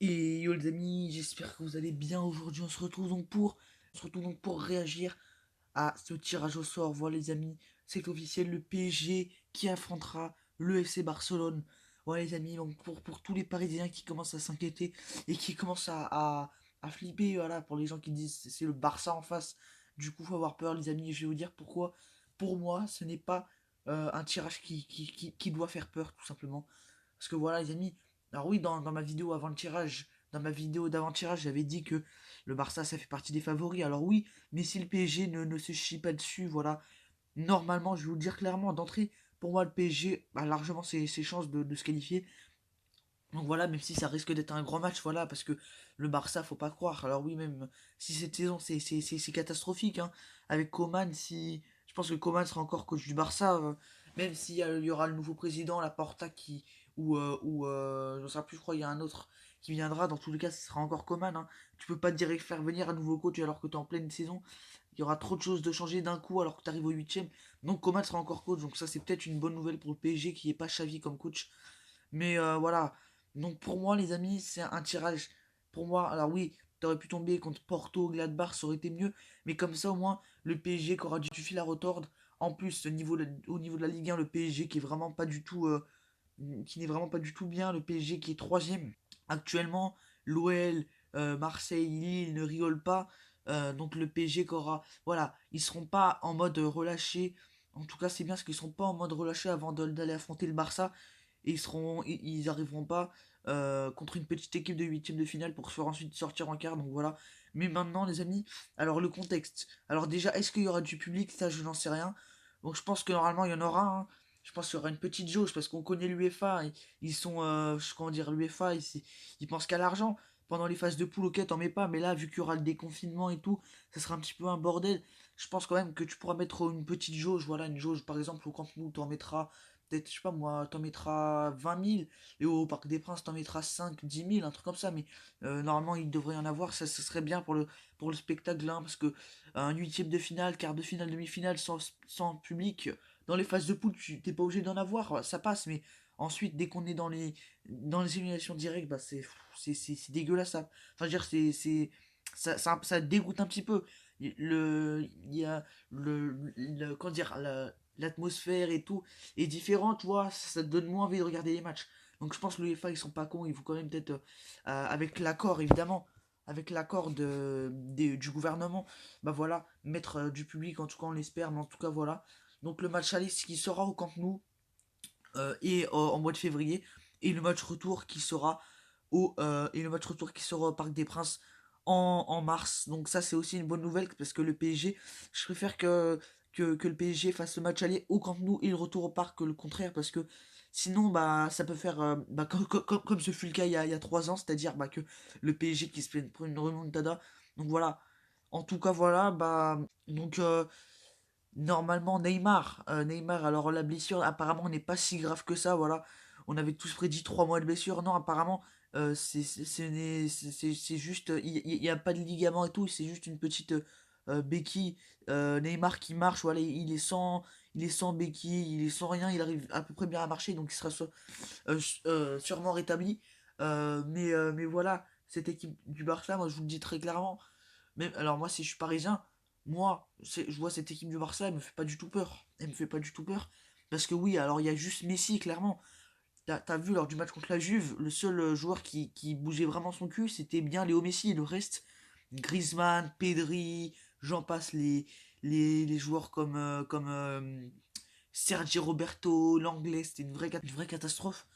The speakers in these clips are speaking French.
Et yo les amis, j'espère que vous allez bien. Aujourd'hui on se retrouve donc pour réagir à ce tirage au sort. Voilà les amis, c'est officiel, le PSG qui affrontera le FC Barcelone. Voilà les amis, donc pour tous les Parisiens qui commencent à s'inquiéter et qui commencent à flipper, voilà, pour les gens qui disent c'est le Barça en face, du coup faut avoir peur les amis, je vais vous dire pourquoi. Pour moi ce n'est pas un tirage qui doit faire peur tout simplement. Parce que voilà les amis, alors oui dans ma vidéo avant le tirage, dans ma vidéo d'avant-tirage, j'avais dit que le Barça ça fait partie des favoris. Alors oui, mais si le PSG ne se chie pas dessus, voilà, normalement, je vais vous le dire clairement, d'entrée, pour moi, le PSG a largement ses chances de se qualifier. Donc voilà, même si ça risque d'être un grand match, voilà, parce que le Barça, faut pas croire. Alors oui, même si cette saison, c'est catastrophique, hein, avec Coman, si... Je pense que Coman sera encore coach du Barça, même s'il y aura le nouveau président, la Porta, je ne sais plus, je crois, il y a un autre qui viendra, dans tous les cas, ce sera encore Coman, hein. Tu peux pas te dire faire venir un nouveau coach alors que tu es en pleine saison. Il y aura trop de choses de changer d'un coup alors que tu arrives au huitième. Donc Coman sera encore coach, donc ça c'est peut-être une bonne nouvelle pour le PSG qui est pas Xavi comme coach. Mais voilà. Donc pour moi, les amis, c'est un tirage. Pour moi, alors oui, t'aurais pu tomber contre Porto, Gladbach, ça aurait été mieux. Mais comme ça, au moins, le PSG qui aura du fil à retordre. En plus, au niveau de la Ligue 1, le PSG qui est vraiment pas du tout, qui n'est vraiment pas du tout bien. Le PSG qui est troisième actuellement. L'OL, Marseille, Lille ne rigolent pas. Donc le PSG qui aura, voilà, ils seront pas en mode relâché. En tout cas, c'est bien parce qu'ils seront pas en mode relâché avant d'aller affronter le Barça et ils arriveront pas contre une petite équipe de huitième de finale pour se faire ensuite sortir en quart. Donc voilà. Mais maintenant, les amis, alors le contexte. Alors déjà, est-ce qu'il y aura du public? Ça, je n'en sais rien. Donc je pense que normalement, il y en aura, hein. Je pense qu'il y aura une petite jauge parce qu'on connaît l'UEFA. Ils sont, comment dire, l'UEFA, ils pensent qu'à l'argent. Pendant les phases de poule, ok, t'en mets pas, mais là, vu qu'il y aura le déconfinement et tout, ça sera un petit peu un bordel. Je pense quand même que tu pourras mettre une petite jauge, voilà, une jauge par exemple au Camp Nou, t'en mettras peut-être, je sais pas moi, t'en mettras 20 000, et au Parc des Princes, t'en mettras 5 10 000, un truc comme ça, mais normalement, il devrait y en avoir, ça serait bien pour le spectacle, hein, parce que un huitième de finale, quart de finale, demi-finale, sans public, dans les phases de poule, tu t'es pas obligé d'en avoir, ça passe, mais ensuite, dès qu'on est dans les éliminations directes, bah c'est dégueulasse, ça. Enfin, je veux dire, ça dégoûte un petit peu. Il y a comment dire, l'atmosphère et tout est différent, tu vois, ça te donne moins envie de regarder les matchs. Donc je pense que l'UEFA, ils sont pas cons, il faut quand même peut-être, avec l'accord évidemment, avec l'accord du gouvernement, bah voilà, mettre du public, en tout cas on l'espère, mais en tout cas voilà. Donc le match aller qui sera au Camp Nou et en mois de février, et le match retour qui sera au Parc des Princes en mars. Donc ça c'est aussi une bonne nouvelle parce que le PSG, je préfère que le PSG fasse le match aller au Camp Nou et le retour au parc que le contraire, parce que sinon bah ça peut faire bah, comme ce fut le cas il y a 3 ans, c'est-à-dire bah, que le PSG qui se fait une remontada. Donc voilà. En tout cas voilà, bah donc normalement Neymar, alors la blessure apparemment n'est pas si grave que ça, voilà. On avait tous prédit 3 mois de blessure. Non, apparemment, c'est juste, il n'y a pas de ligament et tout, c'est juste une petite béquille. Neymar qui marche, voilà, il est sans béquille, il est sans rien, il arrive à peu près bien à marcher, donc il sera sûrement rétabli. Mais voilà, cette équipe du Barça, moi je vous le dis très clairement, même, alors moi si je suis parisien, moi je vois cette équipe du Barça, elle me fait pas du tout peur. Elle me fait pas du tout peur. Parce que oui, alors il y a juste Messi, clairement. T'as vu lors du match contre la Juve, le seul joueur qui bougeait vraiment son cul, c'était bien Léo Messi. Et le reste, Griezmann, Pedri, j'en passe les joueurs comme Sergi Roberto, l'anglais, c'était une vraie catastrophe.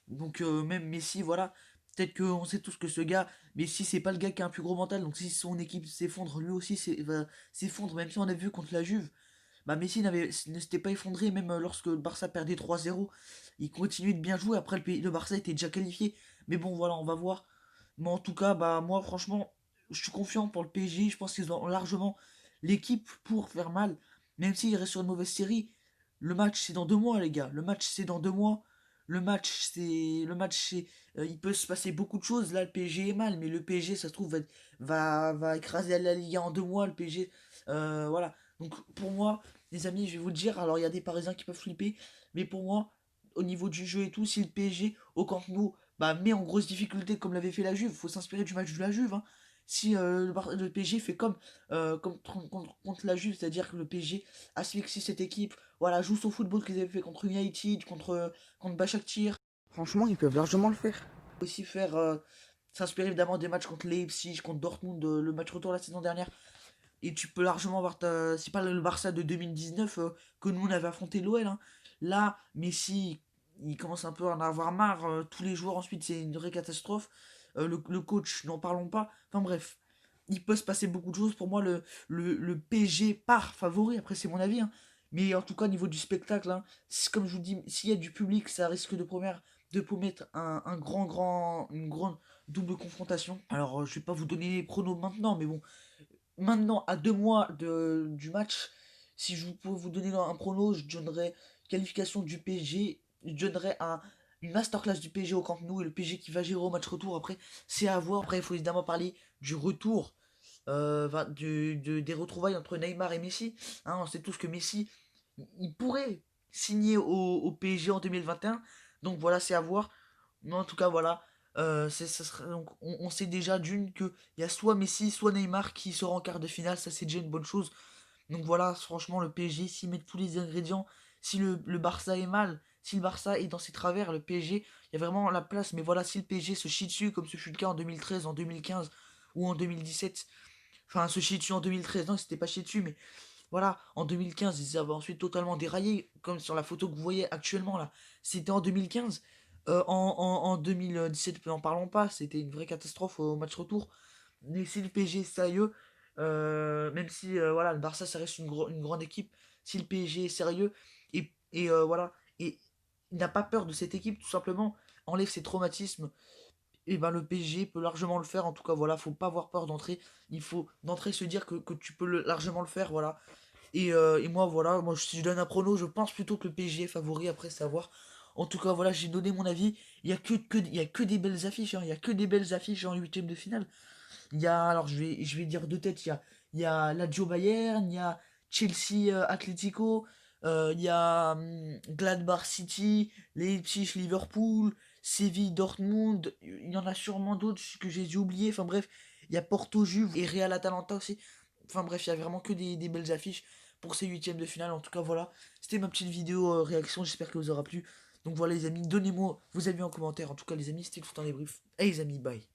Donc même Messi, voilà, peut-être qu'on sait tous que ce gars, Messi c'est pas le gars qui a un plus gros mental, donc si son équipe s'effondre, lui aussi va s'effondre, même si on a vu contre la Juve, bah Messi ne s'était pas effondré, même lorsque le Barça perdait 3-0, il continuait de bien jouer, après le Barça était déjà qualifié, mais bon voilà, on va voir. Mais en tout cas, bah moi franchement, je suis confiant pour le PSG, je pense qu'ils ont largement l'équipe pour faire mal, même s'ils restent sur une mauvaise série. Le match c'est dans 2 mois les gars, le match c'est dans 2 mois. Le match, il peut se passer beaucoup de choses. Là, le PSG est mal, mais le PSG, ça se trouve, va écraser la Ligue 1 en 2 mois. Le PSG, voilà. Donc, pour moi, les amis, je vais vous le dire. Alors, il y a des Parisiens qui peuvent flipper, mais pour moi, au niveau du jeu et tout, si le PSG au Camp Nou bah, met en grosse difficulté comme l'avait fait la Juve. Faut s'inspirer du match de la Juve, hein. Si le PSG fait contre la Juve, c'est-à-dire que le PSG asphyxie cette équipe, voilà, joue son football qu'ils avaient fait contre United, contre Başakşehir. Franchement, ils peuvent largement le faire. Aussi faire s'inspirer évidemment des matchs contre Leipzig, contre Dortmund, le match retour la saison dernière. Et tu peux largement voir, c'est pas le Barça de 2019 que nous on avait affronté l'OL, hein. Là, Messi, il commence un peu à en avoir marre. Tous les joueurs ensuite, c'est une vraie catastrophe. Le coach, n'en parlons pas. Enfin bref, il peut se passer beaucoup de choses. Pour moi, le PSG part favori. Après, c'est mon avis, hein. Mais en tout cas, au niveau du spectacle, hein, comme je vous dis, s'il y a du public, ça risque de promettre une grande double confrontation. Alors, je vais pas vous donner les pronos maintenant, mais bon, maintenant, à 2 mois du match, si je pouvais vous donner un prono, je donnerais qualification du PSG, je donnerais une masterclass du PSG au Camp Nou et le PSG qui va gérer au match retour. Après, c'est à voir. Après, il faut évidemment parler du retour, des retrouvailles entre Neymar et Messi. Hein, on sait tous que Messi, il pourrait signer au PSG en 2021. Donc voilà, c'est à voir. Mais en tout cas, voilà. Donc, on sait déjà d'une que il y a soit Messi, soit Neymar qui sera en quart de finale. Ça, c'est déjà une bonne chose. Donc voilà, franchement, le PSG, s'ils mettent tous les ingrédients, si le Barça est mal, si le Barça est dans ses travers, le PSG, il y a vraiment la place. Mais voilà, si le PSG se chie dessus, comme ce fut le cas en 2013, en 2015 ou en 2017, enfin, se chie dessus en 2013, non, c'était pas chier dessus, mais voilà, en 2015, ils avaient ensuite totalement déraillé, comme sur la photo que vous voyez actuellement là. C'était en 2015. En 2017, n'en parlons pas, c'était une vraie catastrophe au match retour. Mais si le PSG est sérieux, même si voilà, le Barça ça reste une grande équipe, si le PSG est sérieux voilà, et il n'a pas peur de cette équipe, tout simplement, enlève ses traumatismes, et ben le PSG peut largement le faire. En tout cas, voilà, faut pas avoir peur d'entrer. Il faut d'entrer se dire que tu peux largement le faire, voilà. Et moi, voilà, moi, si je donne un prono, je pense plutôt que le PSG est favori, après savoir. En tout cas, voilà, j'ai donné mon avis. Il y a que des belles affiches, hein. Il y a que des belles affiches en huitième de finale. Il y a, alors je vais dire de tête, il y a Lazio Bayern, il y a Chelsea Atlético, il y a Gladbach City, Leipzig Liverpool, Séville Dortmund, il y en a sûrement d'autres que j'ai oublié. Enfin bref, il y a Porto Juve et Real Atalanta aussi. Enfin bref, il y a vraiment que des belles affiches pour ces huitièmes de finale. En tout cas, voilà, c'était ma petite vidéo réaction, j'espère que vous aura plu. Donc voilà les amis, donnez-moi vos avis en commentaire. En tout cas les amis, c'était tout un débrief. Et les amis, bye.